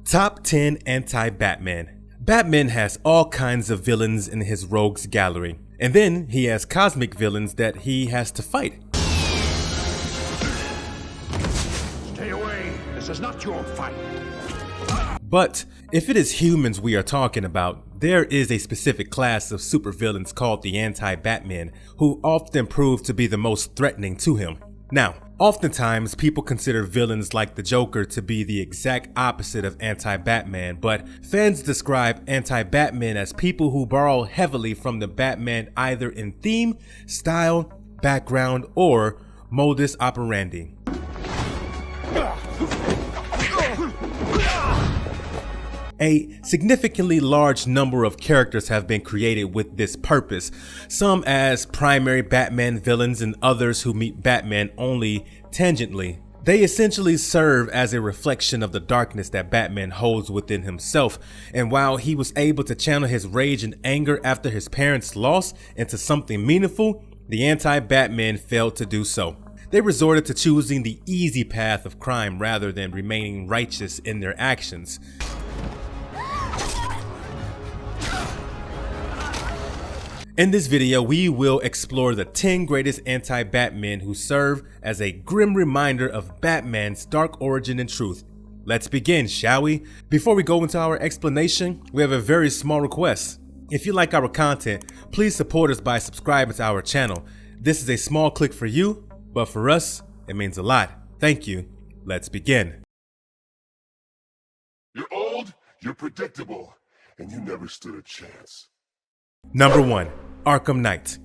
Top 10 Anti-Batman. Batman has all kinds of villains in his rogues gallery, and then he has cosmic villains that he has to fight. Stay away, this is not your fight. But if it is humans we are talking about, there is a specific class of supervillains called the Anti-Batmen, who often prove to be the most threatening to him. Now, oftentimes people consider villains like the Joker to be the exact opposite of Anti-Batman, but fans describe Anti-Batmen as people who borrow heavily from the Batman either in theme, style, background, or modus operandi. A significantly large number of characters have been created with this purpose, some as primary Batman villains and others who meet Batman only tangentially. They essentially serve as a reflection of the darkness that Batman holds within himself, and while he was able to channel his rage and anger after his parents' loss into something meaningful, the Anti-Batmen failed to do so. They resorted to choosing the easy path of crime rather than remaining righteous in their actions. In this video, we will explore the 10 greatest anti-Batmen who serve as a grim reminder of Batman's dark origin and truth. Let's begin, shall we? Before we go into our explanation, we have a very small request. If you like our content, please support us by subscribing to our channel. This is a small click for you, but for us, it means a lot. Thank you. Let's begin. You're old, you're predictable, and you never stood a chance. Number 1. Arkham Knight.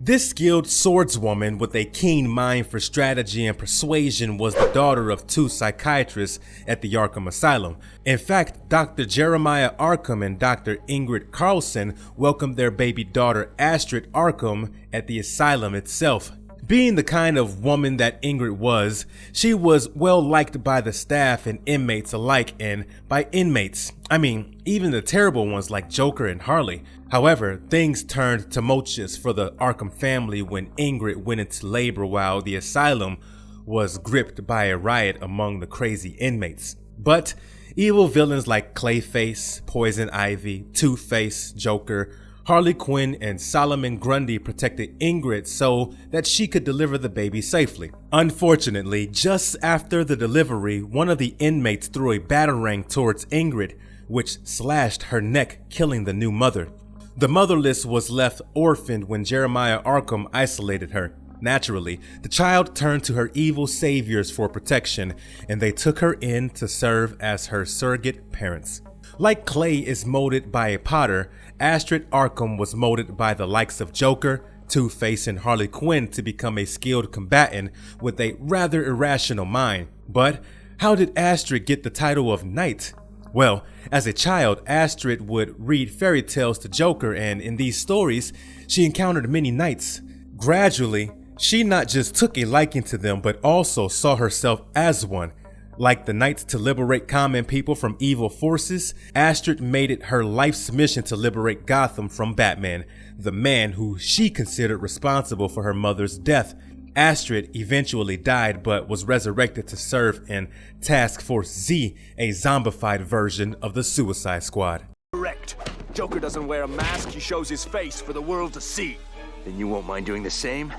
This skilled swordswoman with a keen mind for strategy and persuasion was the daughter of 2 psychiatrists at the Arkham Asylum. In fact, Dr. Jeremiah Arkham and Dr. Ingrid Carlson welcomed their baby daughter Astrid Arkham at the asylum itself. Being the kind of woman that Ingrid was, she was well liked by the staff and inmates alike, and by inmates, I mean even the terrible ones like Joker and Harley. However, things turned tumultuous for the Arkham family when Ingrid went into labor while the asylum was gripped by a riot among the crazy inmates. But evil villains like Clayface, Poison Ivy, Two-Face, Joker, Harley Quinn, and Solomon Grundy protected Ingrid so that she could deliver the baby safely. Unfortunately, just after the delivery, one of the inmates threw a batarang towards Ingrid, which slashed her neck, killing the new mother. The motherless was left orphaned when Jeremiah Arkham isolated her. Naturally, the child turned to her evil saviors for protection, and they took her in to serve as her surrogate parents. Like clay is molded by a potter, Astrid Arkham was molded by the likes of Joker, Two-Face, and Harley Quinn to become a skilled combatant with a rather irrational mind. But how did Astrid get the title of Knight? Well, as a child, Astrid would read fairy tales to Joker, and in these stories, she encountered many knights. Gradually, she not just took a liking to them, but also saw herself as one. Like the knights to liberate common people from evil forces, Astrid made it her life's mission to liberate Gotham from Batman, the man who she considered responsible for her mother's death. Astrid eventually died but was resurrected to serve in Task Force Z, a zombified version of the Suicide Squad. Correct. Joker doesn't wear a mask, he shows his face for the world to see. Then you won't mind doing the same?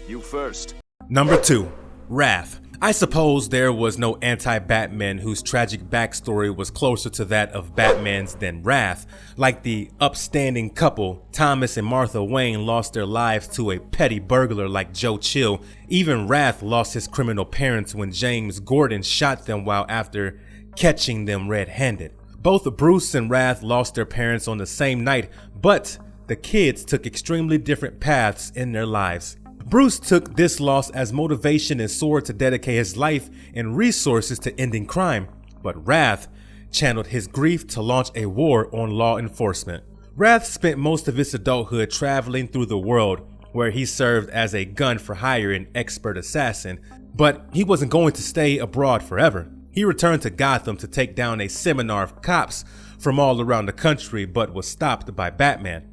You first. Number 2. Wrath. I suppose there was no anti-Batman whose tragic backstory was closer to that of Batman's than Wrath. Like the upstanding couple, Thomas and Martha Wayne lost their lives to a petty burglar like Joe Chill. Even Wrath lost his criminal parents when James Gordon shot them while after catching them red-handed. Both Bruce and Wrath lost their parents on the same night, but the kids took extremely different paths in their lives. Bruce took this loss as motivation and soared to dedicate his life and resources to ending crime, but Wrath channeled his grief to launch a war on law enforcement. Wrath spent most of his adulthood traveling through the world, where he served as a gun-for-hire and expert assassin, but he wasn't going to stay abroad forever. He returned to Gotham to take down a seminar of cops from all around the country, but was stopped by Batman.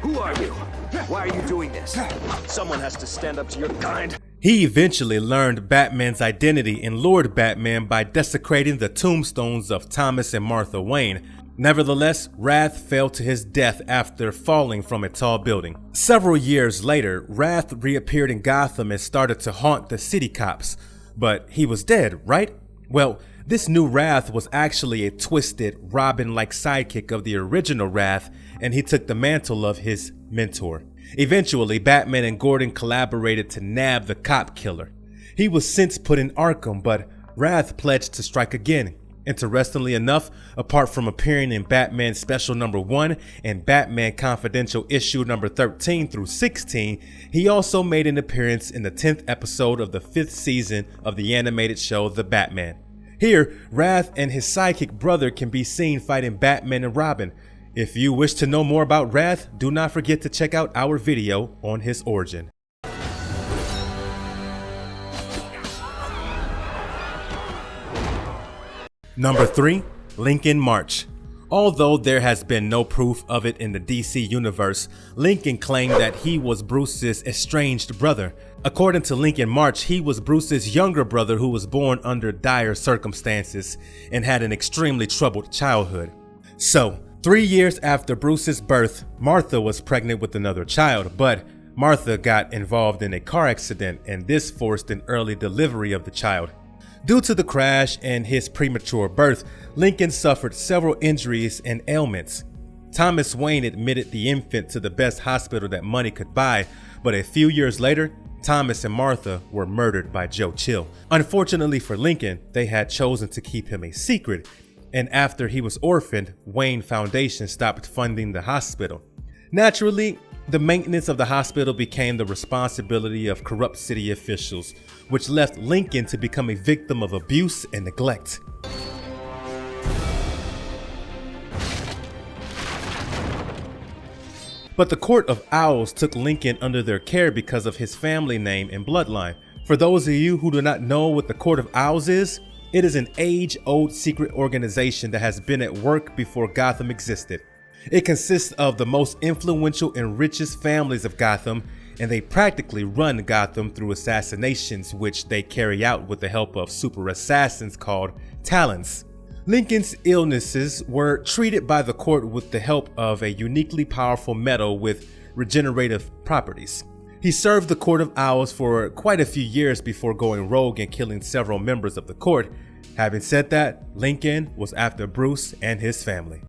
Who are you? Why are you doing this? Someone has to stand up to your kind. He eventually learned Batman's identity in Lord Batman by desecrating the tombstones of Thomas and Martha Wayne. Nevertheless, Wrath fell to his death after falling from a tall building. Several years later, Wrath reappeared in Gotham and started to haunt the city cops. But he was dead, right? Well, this new Wrath was actually a twisted, Robin-like sidekick of the original Wrath, and he took the mantle of his mentor. Eventually, Batman and Gordon collaborated to nab the cop killer. He was since put in Arkham, but Wrath pledged to strike again. Interestingly enough, apart from appearing in Batman Special Number 1 and Batman Confidential Issue Number 13 through 16, he also made an appearance in the 10th episode of the 5th season of the animated show The Batman. Here, Wrath and his sidekick brother can be seen fighting Batman and Robin. If you wish to know more about Wrath, do not forget to check out our video on his origin. Number 3. Lincoln March. Although there has been no proof of it in the DC universe, Lincoln claimed that he was Bruce's estranged brother. According to Lincoln March, he was Bruce's younger brother who was born under dire circumstances and had an extremely troubled childhood. So, 3 years after Bruce's birth, Martha was pregnant with another child, but Martha got involved in a car accident and this forced an early delivery of the child. Due to the crash and his premature birth, Lincoln suffered several injuries and ailments. Thomas Wayne admitted the infant to the best hospital that money could buy, but a few years later, Thomas and Martha were murdered by Joe Chill. Unfortunately for Lincoln, they had chosen to keep him a secret, and after he was orphaned, Wayne Foundation stopped funding the hospital. Naturally, the maintenance of the hospital became the responsibility of corrupt city officials, which left Lincoln to become a victim of abuse and neglect. But the Court of Owls took Lincoln under their care because of his family name and bloodline. For those of you who do not know what the Court of Owls is, it is an age-old secret organization that has been at work before Gotham existed. It consists of the most influential and richest families of Gotham, and they practically run Gotham through assassinations, which they carry out with the help of super assassins called Talons. Lincoln's illnesses were treated by the court with the help of a uniquely powerful metal with regenerative properties. He served the Court of Owls for quite a few years before going rogue and killing several members of the court. Having said that, Lincoln was after Bruce and his family.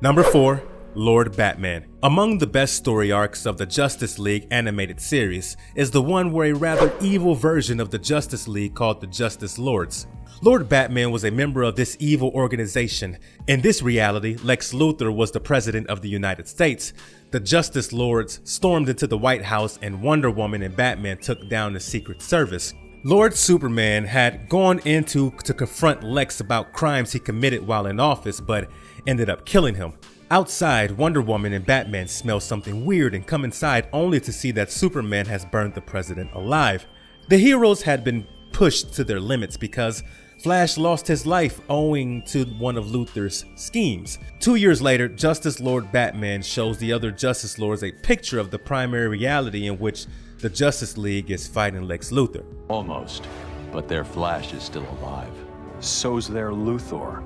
Number 4. Lord Batman. Among the best story arcs of the Justice League animated series is the one where a rather evil version of the Justice League called the Justice Lords. Lord Batman was a member of this evil organization. In this reality, Lex Luthor was the president of the United States. The Justice Lords stormed into the White House and Wonder Woman and Batman took down the Secret Service. Lord Superman had gone in to confront Lex about crimes he committed while in office, but ended up killing him. Outside, Wonder Woman and Batman smell something weird and come inside only to see that Superman has burned the president alive. The heroes had been pushed to their limits because Flash lost his life owing to one of Luthor's schemes. 2 years later, Justice Lord Batman shows the other Justice Lords a picture of the primary reality in which the Justice League is fighting Lex Luthor. Almost, but their Flash is still alive. So's their Luthor.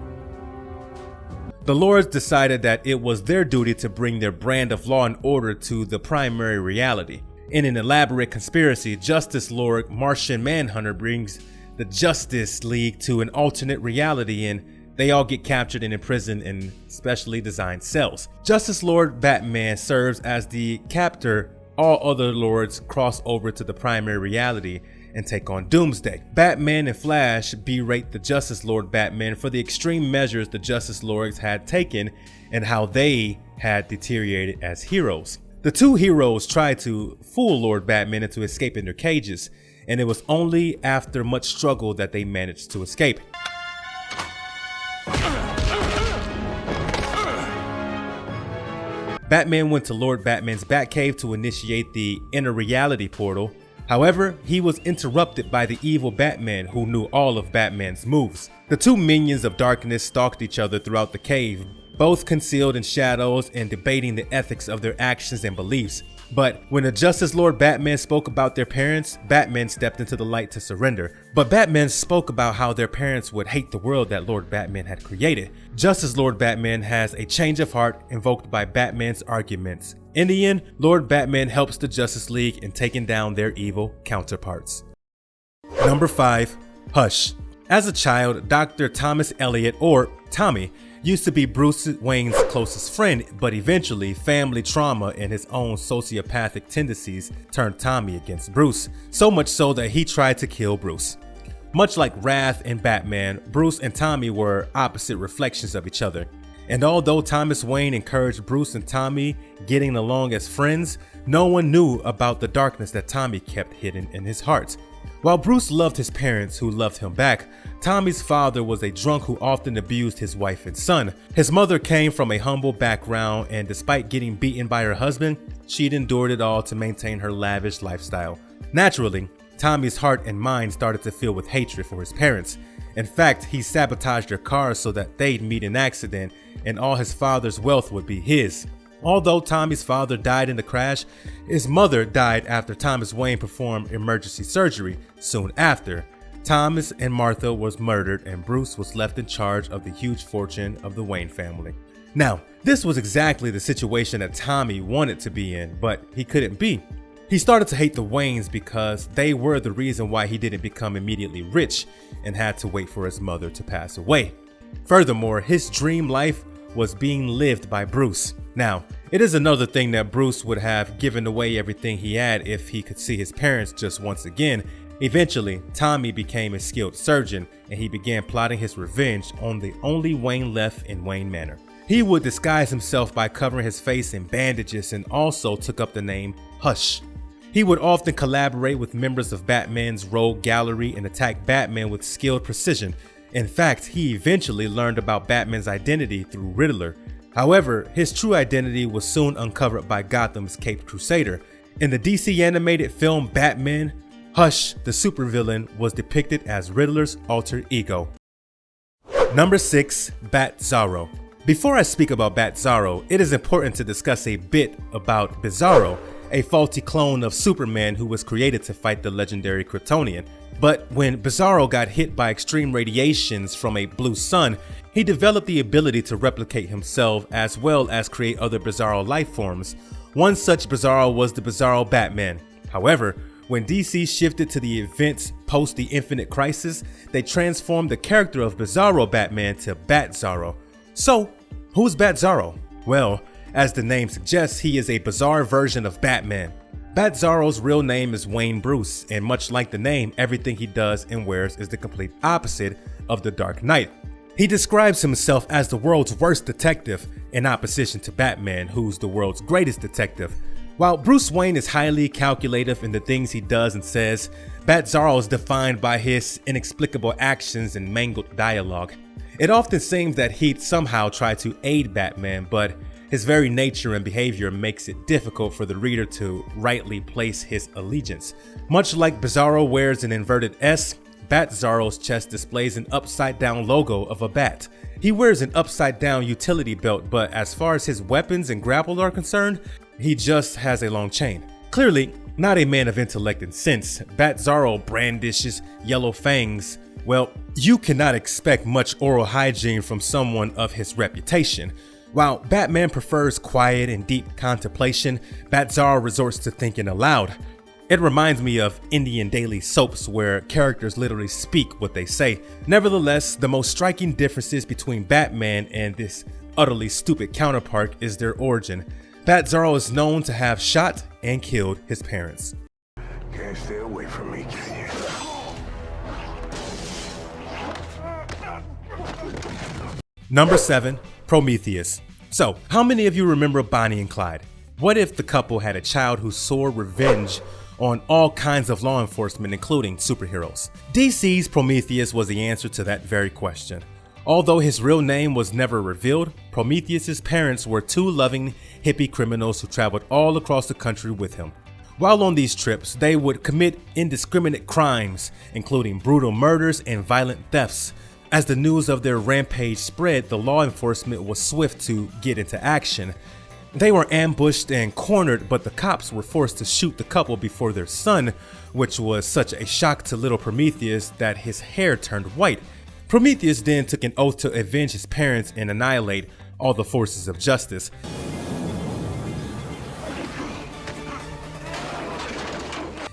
The Lords decided that it was their duty to bring their brand of law and order to the primary reality. In an elaborate conspiracy, Justice Lord Martian Manhunter brings the Justice League to an alternate reality and they all get captured and imprisoned in specially designed cells. Justice Lord Batman serves as the captor. All other lords cross over to the primary reality and take on Doomsday. Batman and Flash berate the Justice Lord Batman for the extreme measures the Justice Lords had taken and how they had deteriorated as heroes. The two heroes try to fool Lord Batman into escaping their cages, and it was only after much struggle that they managed to escape. Batman went to Lord Batman's Batcave to initiate the inner reality portal. However, he was interrupted by the evil Batman who knew all of Batman's moves. The two minions of darkness stalked each other throughout the cave, both concealed in shadows and debating the ethics of their actions and beliefs. But when the Justice Lord Batman spoke about their parents, Batman stepped into the light to surrender. But Batman spoke about how their parents would hate the world that Lord Batman had created. Justice Lord Batman has a change of heart invoked by Batman's arguments. In the end, Lord Batman helps the Justice League in taking down their evil counterparts. Number 5. Hush. As a child, Dr. Thomas Elliot, or Tommy, used to be Bruce Wayne's closest friend, but eventually family trauma and his own sociopathic tendencies turned Tommy against Bruce, so much so that he tried to kill Bruce. Much like Wrath and Batman, Bruce and Tommy were opposite reflections of each other. And although Thomas Wayne encouraged Bruce and Tommy getting along as friends, no one knew about the darkness that Tommy kept hidden in his heart. While Bruce loved his parents who loved him back, Tommy's father was a drunk who often abused his wife and son. His mother came from a humble background, and despite getting beaten by her husband, she'd endured it all to maintain her lavish lifestyle. Naturally, Tommy's heart and mind started to fill with hatred for his parents. In fact, he sabotaged their cars so that they'd meet an accident and all his father's wealth would be his. Although Tommy's father died in the crash, his mother died after Thomas Wayne performed emergency surgery. Soon after, Thomas and Martha was murdered and Bruce was left in charge of the huge fortune of the Wayne family. Now, this was exactly the situation that Tommy wanted to be in, but he couldn't be. He started to hate the Waynes because they were the reason why he didn't become immediately rich and had to wait for his mother to pass away. Furthermore, his dream life was being lived by Bruce. Now, it is another thing that Bruce would have given away everything he had if he could see his parents just once again. Eventually, Tommy became a skilled surgeon and he began plotting his revenge on the only Wayne left in Wayne Manor. He would disguise himself by covering his face in bandages and also took up the name Hush. He would often collaborate with members of Batman's rogue gallery and attack Batman with skilled precision. In fact, he eventually learned about Batman's identity through Riddler. However, his true identity was soon uncovered by Gotham's Caped Crusader. In the DC animated film Batman, Hush, the supervillain, was depicted as Riddler's alter ego. Number 6. BatZarro. Before I speak about BatZarro, it is important to discuss a bit about BatZarro, a faulty clone of Superman who was created to fight the legendary Kryptonian. But when BatZarro got hit by extreme radiations from a blue sun, he developed the ability to replicate himself as well as create other BatZarro life forms. One such BatZarro was the BatZarro Batman. However, when DC shifted to the events post the Infinite Crisis, they transformed the character of BatZarro Batman to BatZarro. So, who's BatZarro? Well, as the name suggests, he is a bizarre version of Batman. BatZarro's real name is Wayne Bruce, and much like the name, everything he does and wears is the complete opposite of the Dark Knight. He describes himself as the world's worst detective, in opposition to Batman, who's the world's greatest detective. While Bruce Wayne is highly calculative in the things he does and says, BatZarro is defined by his inexplicable actions and mangled dialogue. It often seems that he'd somehow try to aid Batman, but his very nature and behavior makes it difficult for the reader to rightly place his allegiance. Much like BatZarro wears an inverted S, BatZarro's chest displays an upside-down logo of a bat. He wears an upside-down utility belt, but as far as his weapons and grapple are concerned, he just has a long chain. Clearly, not a man of intellect and sense, BatZarro brandishes yellow fangs. Well, you cannot expect much oral hygiene from someone of his reputation. While Batman prefers quiet and deep contemplation, BatZarro resorts to thinking aloud. It reminds me of Indian daily soaps where characters literally speak what they say. Nevertheless, the most striking differences between Batman and this utterly stupid counterpart is their origin. BatZarro is known to have shot and killed his parents. Can't stay away from me, can you? Number 7. Prometheus. So, how many of you remember Bonnie and Clyde? What if the couple had a child who swore revenge on all kinds of law enforcement, including superheroes? DC's Prometheus was the answer to that very question. Although his real name was never revealed, Prometheus's parents were two loving hippie criminals who traveled all across the country with him. While on these trips, they would commit indiscriminate crimes, including brutal murders and violent thefts. As the news of their rampage spread, the law enforcement was swift to get into action. They were ambushed and cornered, but the cops were forced to shoot the couple before their son, which was such a shock to little Prometheus that his hair turned white. Prometheus then took an oath to avenge his parents and annihilate all the forces of justice.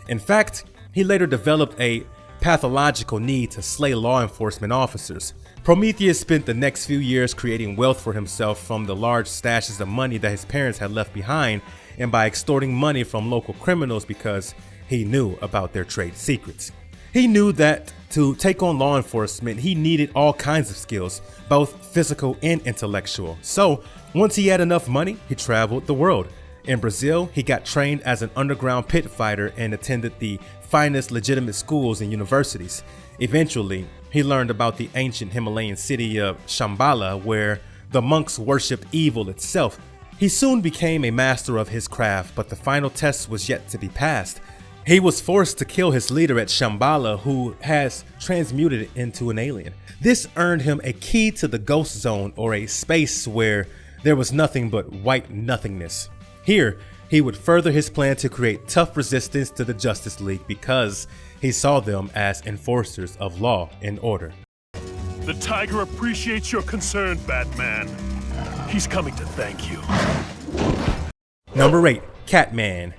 In fact, he later developed a pathological need to slay law enforcement officers. Prometheus spent the next few years creating wealth for himself from the large stashes of money that his parents had left behind and by extorting money from local criminals because he knew about their trade secrets. He knew that to take on law enforcement, he needed all kinds of skills, both physical and intellectual. So once he had enough money, he traveled the world. In Brazil, he got trained as an underground pit fighter and attended the finest legitimate schools and universities. Eventually, he learned about the ancient Himalayan city of Shambhala, where the monks worshipped evil itself. He soon became a master of his craft, but the final test was yet to be passed. He was forced to kill his leader at Shambhala, who has transmuted into an alien. This earned him a key to the ghost zone, or a space where there was nothing but white nothingness. Here, he would further his plan to create tough resistance to the Justice League because he saw them as enforcers of law and order. The Tiger appreciates your concern, Batman. He's coming to thank you. Number 8. Catman.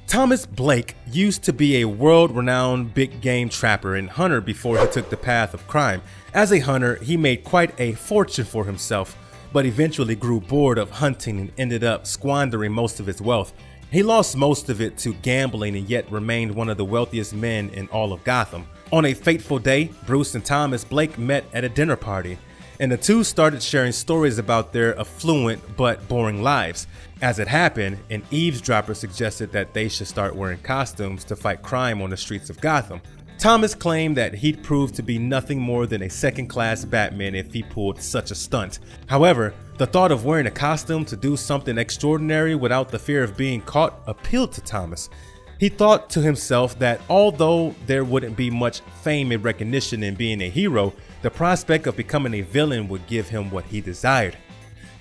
Thomas Blake used to be a world-renowned big game trapper and hunter before he took the path of crime. As a hunter, he made quite a fortune for himself, but eventually grew bored of hunting and ended up squandering most of his wealth. He lost most of it to gambling and yet remained one of the wealthiest men in all of Gotham. On a fateful day, Bruce and Thomas Blake met at a dinner party, and the two started sharing stories about their affluent but boring lives. As it happened, an eavesdropper suggested that they should start wearing costumes to fight crime on the streets of Gotham. Thomas claimed that he'd prove to be nothing more than a second-class Batman if he pulled such a stunt. However, the thought of wearing a costume to do something extraordinary without the fear of being caught appealed to Thomas. He thought to himself that although there wouldn't be much fame and recognition in being a hero, the prospect of becoming a villain would give him what he desired.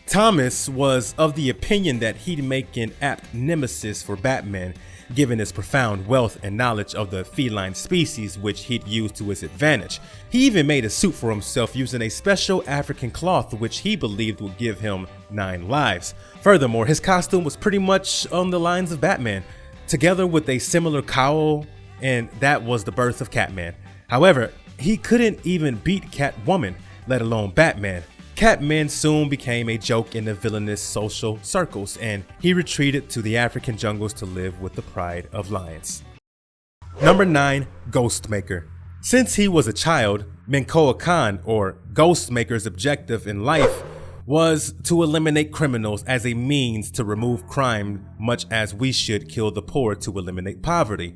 Thomas was of the opinion that he'd make an apt nemesis for Batman, given his profound wealth and knowledge of the feline species, which he'd use to his advantage. He even made a suit for himself using a special African cloth which he believed would give him 9 lives. Furthermore, his costume was pretty much on the lines of Batman, together with a similar cowl, and that was the birth of Catman. However, he couldn't even beat Catwoman, let alone Batman. Catman soon became a joke in the villainous social circles, and he retreated to the African jungles to live with the pride of lions. Number 9. Ghostmaker. Since he was a child, Menkoa Khan, or Ghostmaker's objective in life, was to eliminate criminals as a means to remove crime, much as we should kill the poor to eliminate poverty.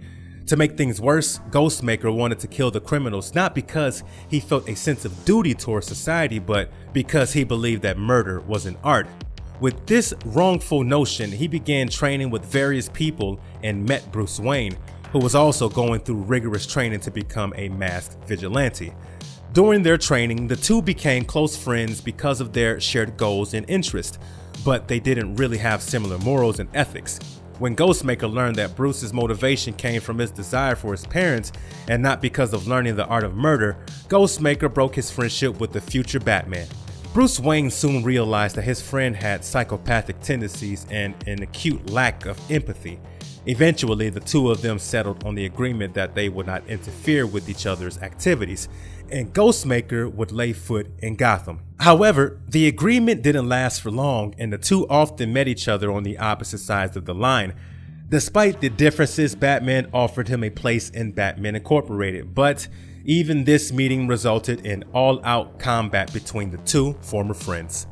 To make things worse, Ghostmaker wanted to kill the criminals not because he felt a sense of duty towards society, but because he believed that murder was an art. With this wrongful notion, he began training with various people and met Bruce Wayne, who was also going through rigorous training to become a masked vigilante. During their training, the two became close friends because of their shared goals and interests, but they didn't really have similar morals and ethics. When Ghostmaker learned that Bruce's motivation came from his desire for his parents and not because of learning the art of murder, Ghostmaker broke his friendship with the future Batman. Bruce Wayne soon realized that his friend had psychopathic tendencies and an acute lack of empathy. Eventually, the two of them settled on the agreement that they would not interfere with each other's activities, and Ghostmaker would lay foot in Gotham. However, the agreement didn't last for long, and the two often met each other on the opposite sides of the line. Despite the differences, Batman offered him a place in Batman Incorporated, but even this meeting resulted in all-out combat between the two former friends.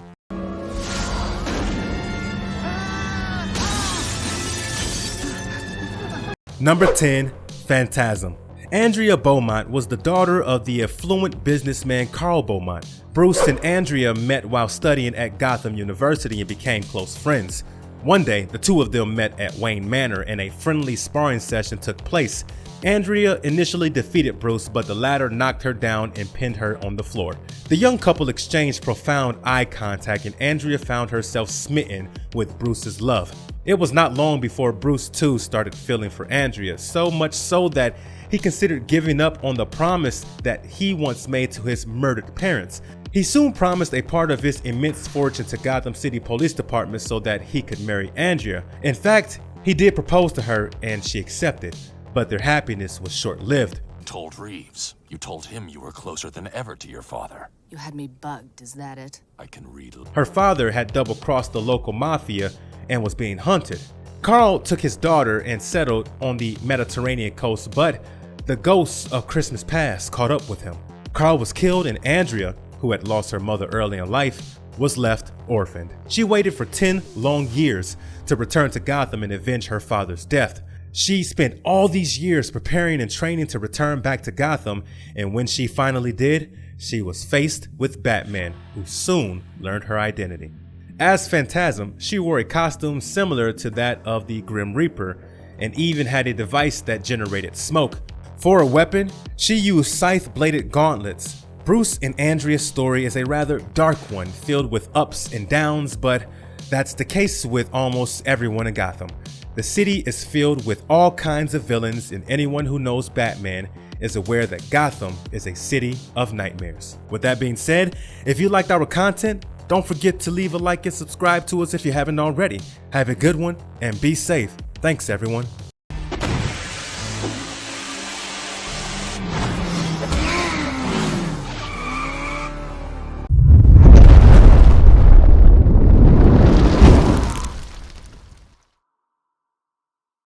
Number 10. Phantasm. Andrea Beaumont was the daughter of the affluent businessman Carl Beaumont. Bruce and Andrea met while studying at Gotham University and became close friends. One day, the two of them met at Wayne Manor and a friendly sparring session took place. Andrea initially defeated Bruce, but the latter knocked her down and pinned her on the floor. The young couple exchanged profound eye contact, and Andrea found herself smitten with Bruce's love. It was not long before Bruce too started feeling for Andrea, so much so that he considered giving up on the promise that he once made to his murdered parents. He soon promised a part of his immense fortune to Gotham City Police Department so that he could marry Andrea. In fact, he did propose to her and she accepted, but their happiness was short-lived. Told Reeves. You told him you were closer than ever to your father. You had me bugged, is that it? I can read. Her father had double-crossed the local mafia and was being hunted. Carl took his daughter and settled on the Mediterranean coast, but the ghosts of Christmas past caught up with him. Carl was killed, and Andrea, who had lost her mother early in life, was left orphaned. She waited for 10 long years to return to Gotham and avenge her father's death. She spent all these years preparing and training to return back to Gotham, and when she finally did, she was faced with Batman, who soon learned her identity. As Phantasm, she wore a costume similar to that of the Grim Reaper, and even had a device that generated smoke. For a weapon, she used scythe-bladed gauntlets. Bruce and Andrea's story is a rather dark one, filled with ups and downs, but that's the case with almost everyone in Gotham. The city is filled with all kinds of villains, and anyone who knows Batman is aware that Gotham is a city of nightmares. With that being said, if you liked our content, don't forget to leave a like and subscribe to us if you haven't already. Have a good one and be safe. Thanks, everyone.